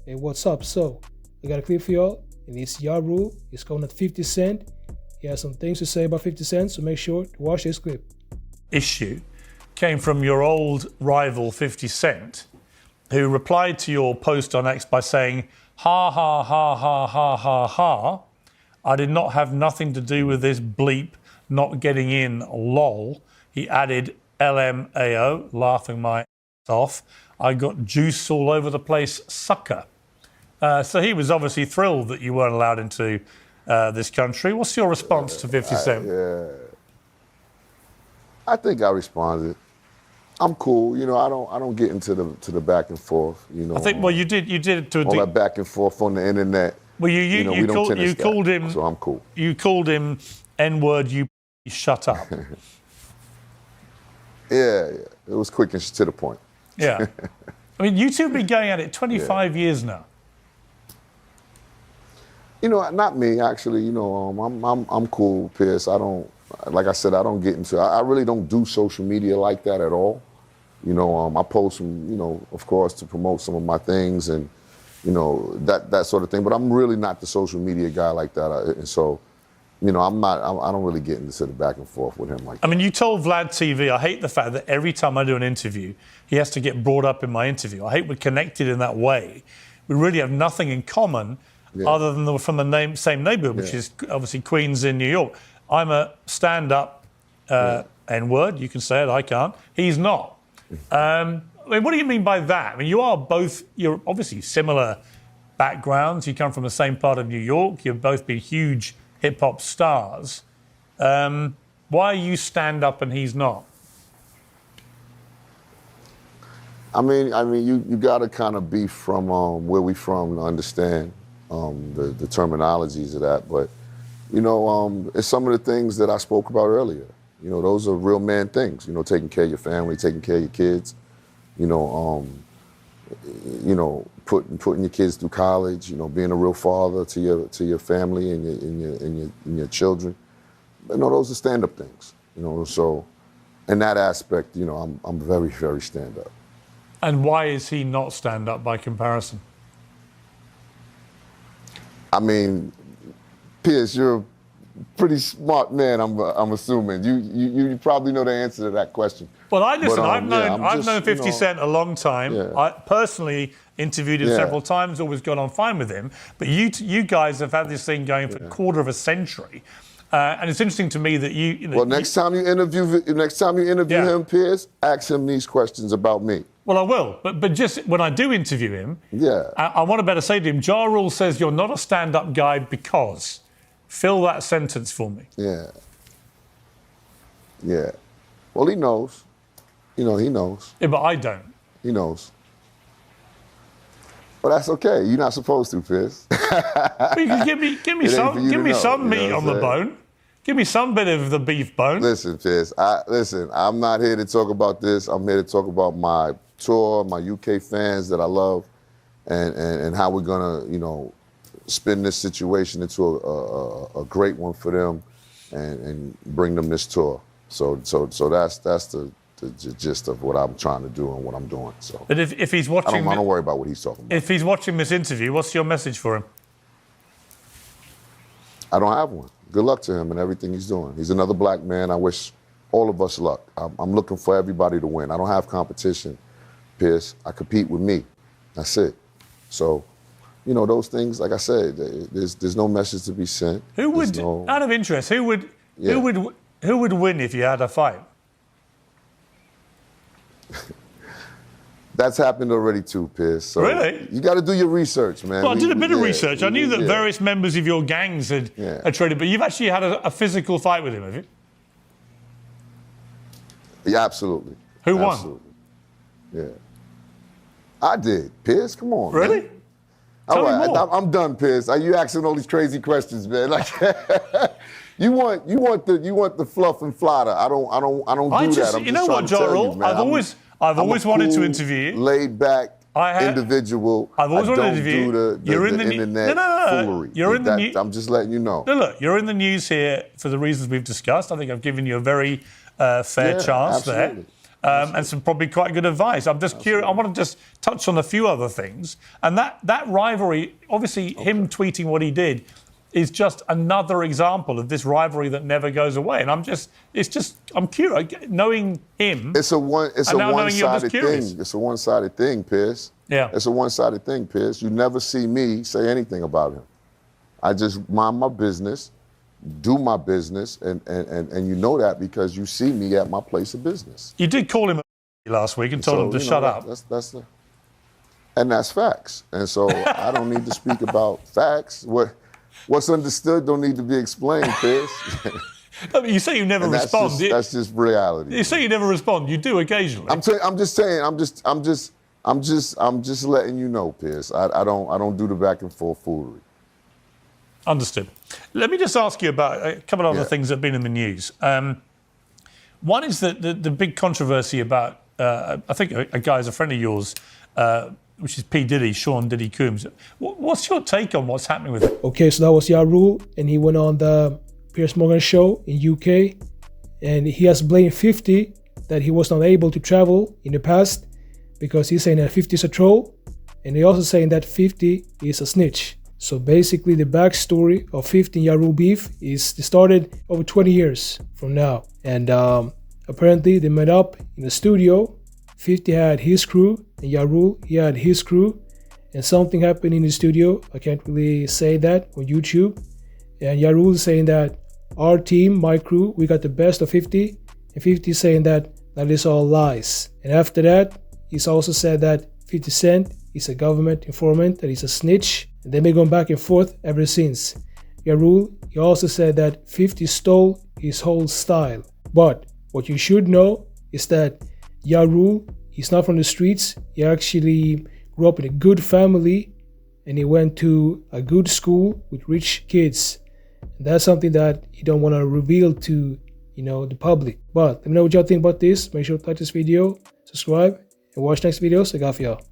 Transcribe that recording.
Hey, what's up? So, I got a clip for y'all, and it's Ya Rule. It's coming at 50 Cent. He has some things to say about 50 Cent, so make sure to watch this clip. Issue came from your old rival 50 Cent, who replied to your post on X by saying, ha, ha, ha, ha, ha, ha, ha. I did not have nothing to do with this bleep not getting in, lol. He added LMAO, laughing my ass off. I got juice all over the place, sucker. So he was obviously thrilled that you weren't allowed into this country. What's your response to 50 Cent? I think I responded. I'm cool, you know. I don't get into the back and forth, you know. I think you did to all that back and forth on the internet. Well, you called him. So I'm cool. You called him N-word. You shut up. Yeah, it was quick and to the point. Yeah, I mean, you two have been going at it 25 years now. You know, not me actually. You know, I'm cool, Pierce. I don't, like I said, I don't get into. I really don't do social media like that at all. You know, I post, you know, of course, to promote some of my things and, you know, that sort of thing. But I'm really not the social media guy like that. And so, you know, I don't really get into the back and forth with him like that. I mean, you told Vlad TV, I hate the fact that every time I do an interview, he has to get brought up in my interview. I hate we're connected in that way. We really have nothing in common other than from the same neighborhood, which is obviously Queens in New York. I'm a stand-up N-word. You can say it, I can't. He's not. I mean, what do you mean by that? I mean, you're obviously similar backgrounds. You come from the same part of New York. You've both been huge hip-hop stars. Why are you stand-up and he's not? I mean, you got to kind of be from where we from to understand the terminologies of that. But, you know, it's some of the things that I spoke about earlier. You know, those are real man things. You know, taking care of your family, taking care of your kids. You know, putting your kids through college. You know, being a real father to your family and your children. You know, those are stand-up things. You know, so in that aspect, you know, I'm very, very stand-up. And why is he not stand-up by comparison? I mean, Pierce, you're a pretty smart man. I'm assuming you probably know the answer to that question. Well, I've known 50 Cent a long time. Yeah. I personally interviewed him several times. Always got on fine with him. But you guys have had this thing going for a quarter of a century, and it's interesting to me that you know. Well, next time you interview him, Pierce, ask him these questions about me. Well, I will, but just when I do interview him, I want to better say to him, Ja Rule says you're not a stand-up guy because. Fill that sentence for me. Yeah. Well, he knows. You know, he knows. Yeah, but I don't. He knows. But that's okay. You're not supposed to, Pierce. Well, you can give me some meat on the bone. Give me some bit of the beef bone. Listen, Pierce. I'm not here to talk about this. I'm here to talk about my tour, my UK fans that I love, and how we're gonna, you know, spin this situation into a great one for them, and bring them this tour. So that's the gist of what I'm trying to do and what I'm doing. So, but if he's watching, I don't worry about what he's talking about. If he's watching this interview, what's your message for him? I don't have one. Good luck to him and everything he's doing. He's another black man. I wish all of us luck. I'm looking for everybody to win. I don't have competition, Pierce. I compete with me. That's it. So, you know, those things, like I said, there's no message to be sent. Who would, out of interest, who would win if you had a fight? That's happened already too, Pierce. So really? You got to do your research, man. Well, I did a bit of research. I knew that various members of your gangs had traded, but you've actually had a physical fight with him, have you? Yeah, absolutely. Who won? Absolutely. Yeah. I did, Pierce. Come on, really? Man. All right, I'm done, Pierce. Are you asking all these crazy questions, man? Like, you want the fluff and flatter. I don't do that. You know what, Sharrell? I've always wanted to interview you. Laid back individual. I've always wanted to interview you. You're in the internet foolery. You're in the news. I'm just letting you know. No, look, you're in the news here for the reasons we've discussed. I think I've given you a very fair chance absolutely. and some probably quite good advice. I'm just curious. I want to just touch on a few other things. And that rivalry, obviously him tweeting what he did is just another example of this rivalry that never goes away. And I'm curious, knowing him. It's a one-sided thing. It's a one-sided thing, Pierce. Yeah. It's a one-sided thing, Pierce. You never see me say anything about him. I just mind my business, do my business, and you know that because you see me at my place of business. You did call him a last week and told him to shut up. And that's facts. And so I don't need to speak about facts. What's understood don't need to be explained, Pierce. No, but you say you never respond. That's just reality. You say you never respond. You do occasionally. I'm just saying. I'm just letting you know, Pierce. I don't do the back and forth foolery. Understood. Let me just ask you about a couple of other things that have been in the news. One is the big controversy about I think a guy is a friend of yours. Which is P. Diddy, Sean Diddy Coombs. What's your take on what's happening with it? Okay, so that was Sharrell, and he went on the Piers Morgan show in UK, and he has blamed 50 that he was not able to travel in the past because he's saying that 50 is a troll, and he also saying that 50 is a snitch. So basically the backstory of 50 and Sharrell beef is they started over 20 years from now, and apparently they met up in the studio. 50 had his crew, and Sharrell, he had his crew, and something happened in the studio. I can't really say that on YouTube. And Sharrell is saying that our team, my crew, we got the best of 50, and 50 is saying that is all lies. And after that, he's also said that 50 Cent is a government informant, that he's a snitch, and they've been going back and forth ever since. Sharrell, he also said that 50 stole his whole style. But what you should know is that Sharrell, he's not from the streets. He actually grew up in a good family, and he went to a good school with rich kids. And that's something that you don't want to reveal to, the public. But let me know what y'all think about this. Make sure to like this video, subscribe, and watch next videos I got for y'all.